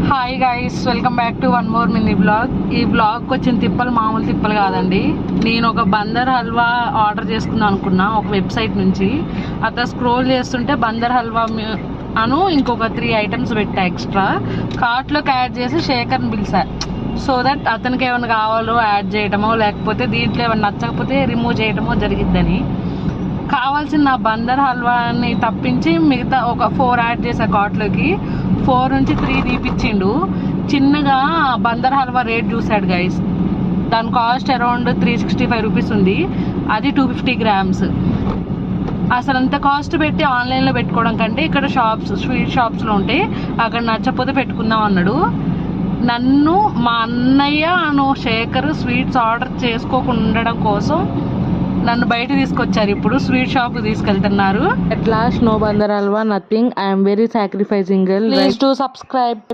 Hi guys, welcome back to one more mini blog. ఈ బ్లాగ్కి వచ్చిన తిప్పలు మామూలు తిప్పలు కాదండి. నేను ఒక బందర్ హల్వా ఆర్డర్ చేసుకుందాం అనుకున్నా ఒక వెబ్సైట్ నుంచి. అట్లా స్క్రోల్ చేస్తుంటే బందర్ హల్వా అను ఇంకొక 3 ఐటమ్స్ పెట్టా ఎక్స్ట్రా. కార్ట్లోకి యాడ్ చేసి శేఖర్ని పిలిచా. సో దట్ అతనికి ఏమైనా కావాలో యాడ్ చేయటమో లేకపోతే దీంట్లో ఏమైనా నచ్చకపోతే రిమూవ్ చేయటమో జరిగిద్దని. కావాల్సిన నా బందర్ హల్వాని తప్పించి మిగతా ఒక 4 యాడ్ చేసా కార్ట్లోకి. 4 నుంచి 3 తీపిచ్చిండు. చిన్నగా బందర్ హల్వా రేట్ చూసాడు గైస్. దాని కాస్ట్ అరౌండ్ 365 రూపీస్ ఉంది. అది 250 గ్రామ్స్. అసలు అంత కాస్ట్ పెట్టి ఆన్లైన్లో పెట్టుకోవడం కంటే ఇక్కడ స్వీట్ షాప్స్లో ఉంటే అక్కడ నచ్చకపోతే పెట్టుకుందాం అన్నాడు. నన్ను మా అన్నయ్య శేఖర్ స్వీట్స్ ఆర్డర్ చేసుకోకుండా ఉండడం కోసం నన్ను బయట తీసుకొచ్చారు. ఇప్పుడు స్వీట్ షాప్ తీసుకెళ్తున్నారు. At last no Bandar halwa, nothing. I'm very sacrificing girl. Please to subscribe.